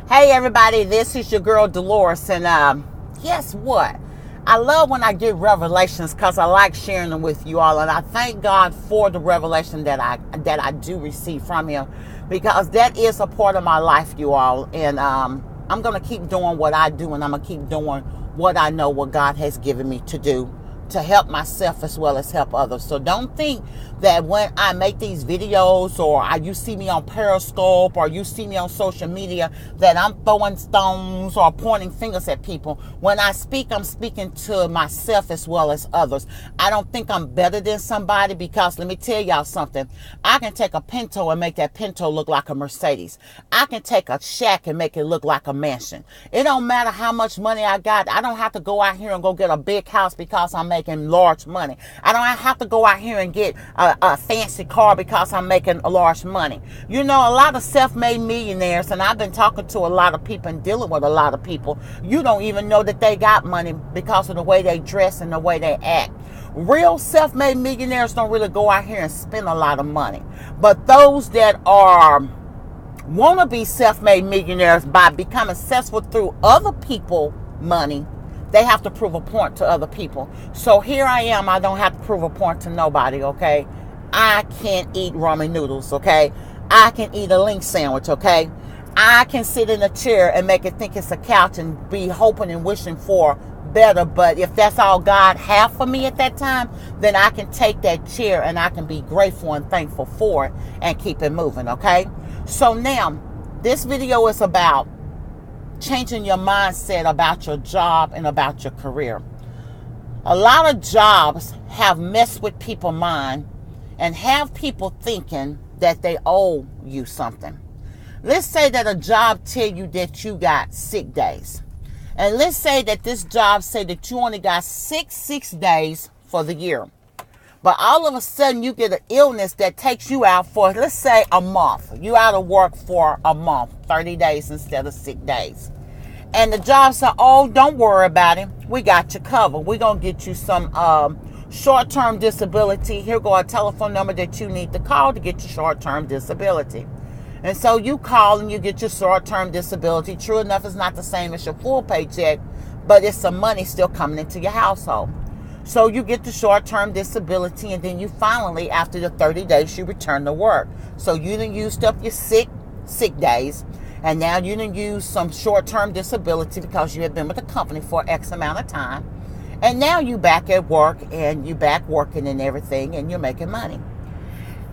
Hey everybody, this is your girl Dolores, and guess what? I love when I get revelations because I like sharing them with you all, and I thank God for the revelation that I do receive from Him, because that is a part of my life, you all. And I'm gonna keep doing what I do, and I'm gonna keep doing what I know, what God has given me to do, to help myself as well as help others. So don't think that when I make these videos, or you see me on Periscope, or you see me on social media, that I'm throwing stones or pointing fingers at people. When I speak, I'm speaking to myself as well as others. I don't think I'm better than somebody, because let me tell y'all something. I can take a Pinto and make that Pinto look like a Mercedes. I can take a shack and make it look like a mansion. It don't matter how much money I got. I don't have to go out here and go get a big house because I'm making large money. I don't have to go out here and get a fancy car because I'm making a large money. You know, a lot of self-made millionaires, and I've been talking to a lot of people and dealing with a lot of people, you don't even know that they got money because of the way they dress and the way they act. Real self-made millionaires don't really go out here and spend a lot of money. But those that are want to be self-made millionaires by becoming successful through other people's money, they have to prove a point to other people. So here I am. I don't have to prove a point to nobody, okay? I can't eat ramen noodles, okay? I can eat a link sandwich, okay? I can sit in a chair and make it think it's a couch and be hoping and wishing for better. But if that's all God have for me at that time, then I can take that chair and I can be grateful and thankful for it and keep it moving, okay? So now, this video is about changing your mindset about your job and about your career. A lot of jobs have messed with people's mind and have people thinking that they owe you something. Let's say that a job tell you that you got sick days. And let's say that this job say that you only got six days for the year. But all of a sudden you get an illness that takes you out for, let's say, a month. You out of work for a month, 30 days instead of 6 days. And the job said, oh, don't worry about it. We got you covered. We're going to get you some short-term disability. Here go a telephone number that you need to call to get your short-term disability. And so you call and you get your short-term disability. True enough, it's not the same as your full paycheck, but it's some money still coming into your household. So you get the short-term disability, and then you finally, after the 30 days, you return to work. So you done used up your sick days, and now you done use some short-term disability because you have been with the company for X amount of time. And now you back at work, and you back working and everything, and you're making money.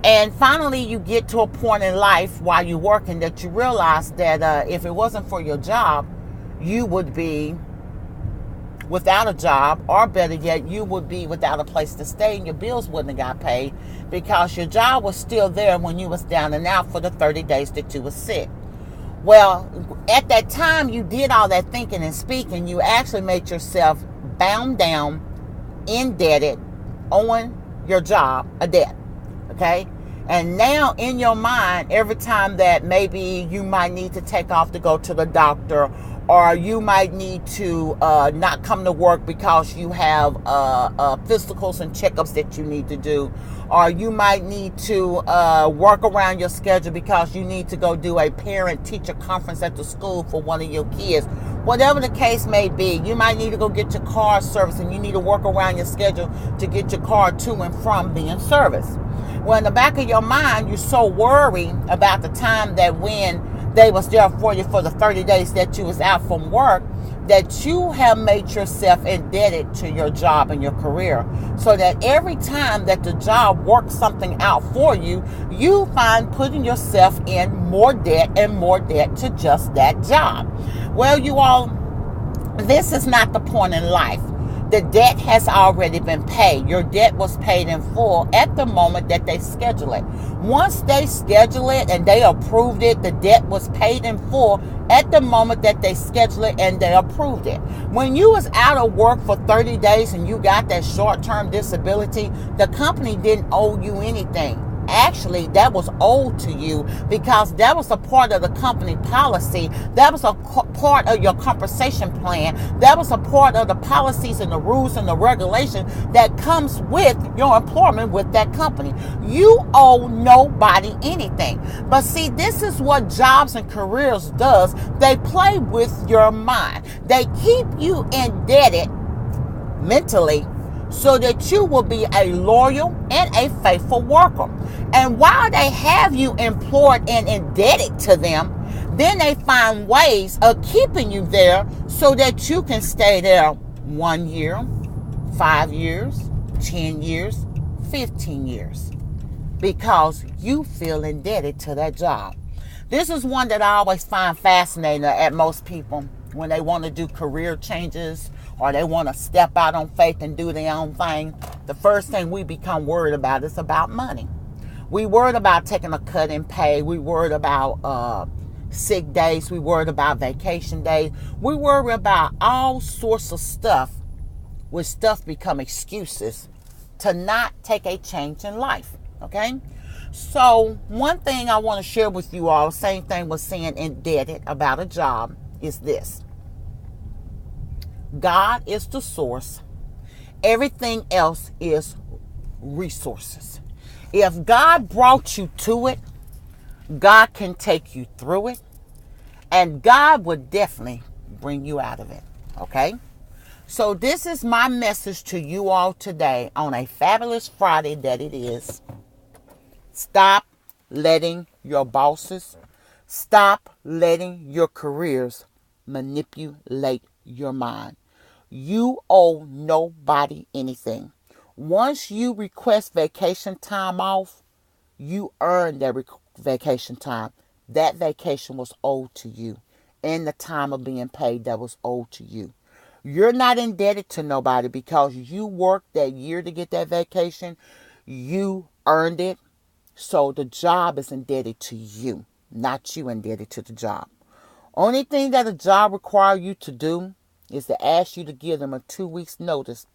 And finally, you get to a point in life while you're working that you realize that if it wasn't for your job, you would be without a job, or better yet, you would be without a place to stay, and your bills wouldn't have got paid because your job was still there when you was down and out for the 30 days that you was sick. Well, at that time, you did all that thinking and speaking. You actually made yourself bound down, indebted, owing your job a debt, okay? And now in your mind, every time that maybe you might need to take off to go to the doctor, or you might need to not come to work because you have physicals and checkups that you need to do, or you might need to work around your schedule because you need to go do a parent-teacher conference at the school for one of your kids. Whatever the case may be, you might need to go get your car serviced, and you need to work around your schedule to get your car to and from being serviced. Well, in the back of your mind, you're so worried about the time that when they was there for you for the 30 days that you was out from work, that you have made yourself indebted to your job and your career, so that every time that the job works something out for you, you find putting yourself in more debt and more debt to just that job. Well, you all, this is not the point in life. The debt has already been paid. Your debt was paid in full at the moment that they schedule it. Once they schedule it and they approved it, the debt was paid in full at the moment that they schedule it and they approved it. When you was out of work for 30 days and you got that short-term disability, the company didn't owe you anything. actually that was owed to you, because that was a part of the company policy. That was a part of your compensation plan. That was a part of the policies and the rules and the regulation that comes with your employment with that company. You owe nobody anything. But see, this is what jobs and careers does. They play with your mind. They keep you indebted mentally, so that you will be a loyal and a faithful worker. And while they have you employed and indebted to them, then they find ways of keeping you there so that you can stay there 1 year, 5 years, 10 years, 15 years, because you feel indebted to that job. This is one that I always find fascinating at most people when they want to do career changes or they want to step out on faith and do their own thing. The first thing we become worried about is about money. We worried about taking a cut in pay. We worried about sick days. We worried about vacation days. We worry about all sorts of stuff, where stuff become excuses to not take a change in life. Okay? So one thing I want to share with you all, same thing with saying indebted about a job, is this. God is the source. Everything else is resources. If God brought you to it, God can take you through it, and God would definitely bring you out of it. Okay? So this is my message to you all today on a fabulous Friday that it is. Stop letting your bosses, stop letting your careers manipulate your mind. You owe nobody anything. Once you request vacation time off, you earn that vacation time. That vacation was owed to you, and the time of being paid that was owed to you. You're not indebted to nobody because you worked that year to get that vacation. You earned it. So the job is indebted to you, not you indebted to the job. Only thing that a job requires you to do is to ask you to give them a 2 weeks notice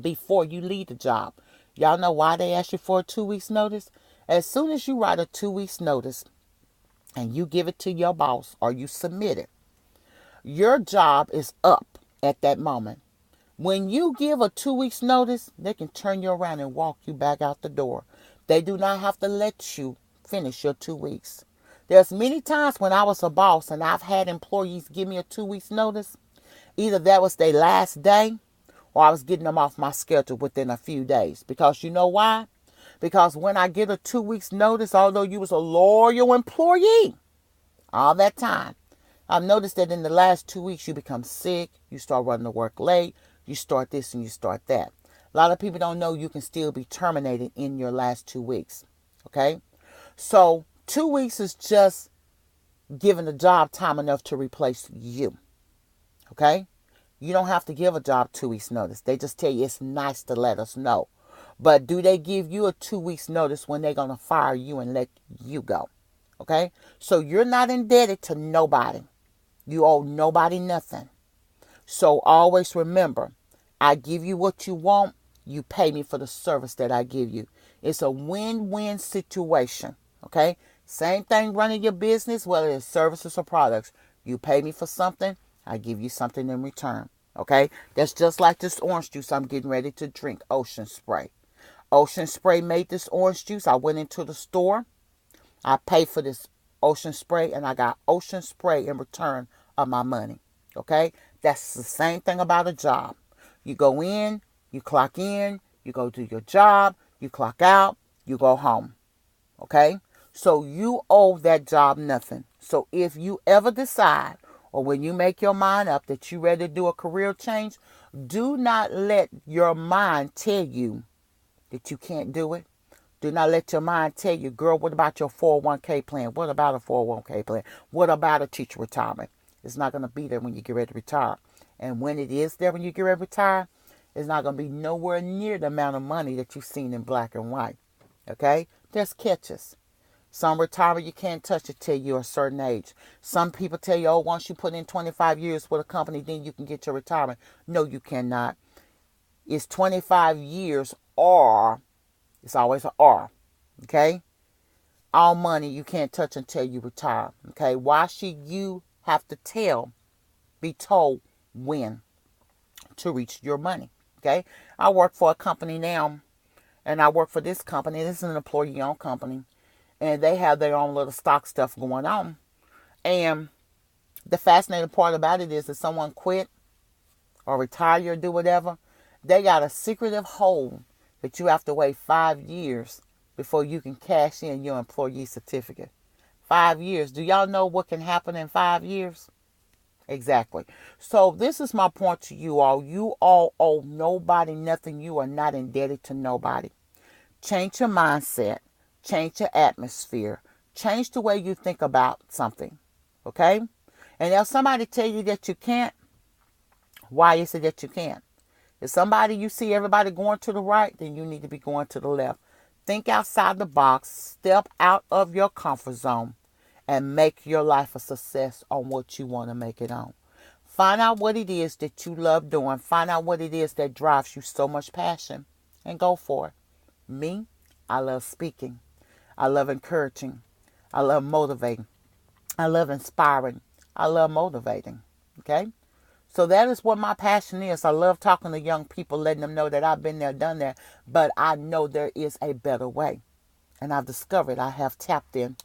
before you leave the job. Y'all know why they ask you for a 2 weeks notice? As soon as you write a 2 weeks notice and you give it to your boss or you submit it, your job is up at that moment. When you give a 2 weeks notice, they can turn you around and walk you back out the door. They do not have to let you finish your 2 weeks. There's many times when I was a boss and I've had employees give me a 2 weeks notice. Either that was their last day or I was getting them off my schedule within a few days. Because you know why? Because when I get a 2 weeks notice, although you was a loyal employee all that time, I've noticed that in the last 2 weeks you become sick, you start running to work late, you start this and you start that. A lot of people don't know you can still be terminated in your last 2 weeks. Okay? So 2 weeks is just giving the job time enough to replace you. Okay? You don't have to give a job 2 weeks notice. They just tell you it's nice to let us know. But do they give you a 2 weeks notice when they're going to fire you and let you go? Okay? So you're not indebted to nobody. You owe nobody nothing. So always remember, I give you what you want. You pay me for the service that I give you. It's a win-win situation. Okay? Same thing running your business, whether it's services or products. You pay me for something, I give you something in return. Okay? That's just like this orange juice I'm getting ready to drink, Ocean Spray. Ocean Spray made this orange juice. I went into the store. I paid for this Ocean Spray, and I got Ocean Spray in return of my money. Okay? That's the same thing about a job. You go in, you clock in, you go do your job, you clock out, you go home. Okay? So you owe that job nothing. So if you ever decide, or when you make your mind up that you're ready to do a career change, do not let your mind tell you that you can't do it. Do not let your mind tell you, girl, what about your 401k plan? What about a 401k plan? What about a teacher retirement? It's not going to be there when you get ready to retire. And when it is there when you get ready to retire, it's not going to be nowhere near the amount of money that you've seen in black and white. Okay? There's catches. Some retirement you can't touch it till you're a certain age. Some people tell you, oh, once you put in 25 years with a company, then you can get your retirement. No, you cannot. It's 25 years or, it's always an or. Okay? All money you can't touch until you retire. Okay? Why should you have to be told when to reach your money? Okay? I work for a company now, and I work for this company. This is an employee-owned company, and they have their own little stock stuff going on. And the fascinating part about it is if someone quit or retire or do whatever, they got a secretive hold that you have to wait 5 years before you can cash in your employee certificate. 5 years. Do y'all know what can happen in 5 years? Exactly. So this is my point to you all. You all owe nobody nothing. You are not indebted to nobody. Change your mindset. Change your atmosphere. Change the way you think about something. Okay? And if somebody tell you that you can't, why is it that you can't? If somebody you see everybody going to the right, then you need to be going to the left. Think outside the box. Step out of your comfort zone and make your life a success on what you want to make it on. Find out what it is that you love doing. Find out what it is that drives you so much passion and go for it. Me, I love speaking. I love encouraging. I love motivating. I love inspiring. I love motivating. Okay? So that is what my passion is. I love talking to young people, letting them know that I've been there, done that, but I know there is a better way. And I've discovered I have tapped into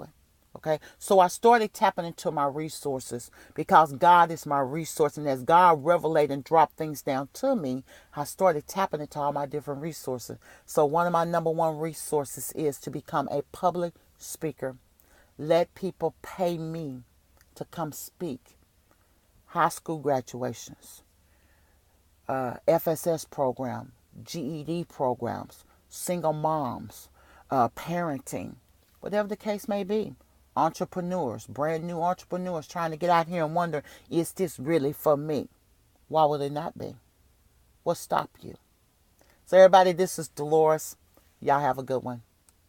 it. Okay? So I started tapping into my resources because God is my resource. And as God revelate and drop things down to me, I started tapping into all my different resources. So one of my number one resources is to become a public speaker. Let people pay me to come speak. High school graduations, FSS program, GED programs, single moms, parenting, whatever the case may be. Entrepreneurs, brand new entrepreneurs trying to get out here and wonder, is this really for me? Why would it not be? What stop you? So everybody, this is Dolores. Y'all have a good one.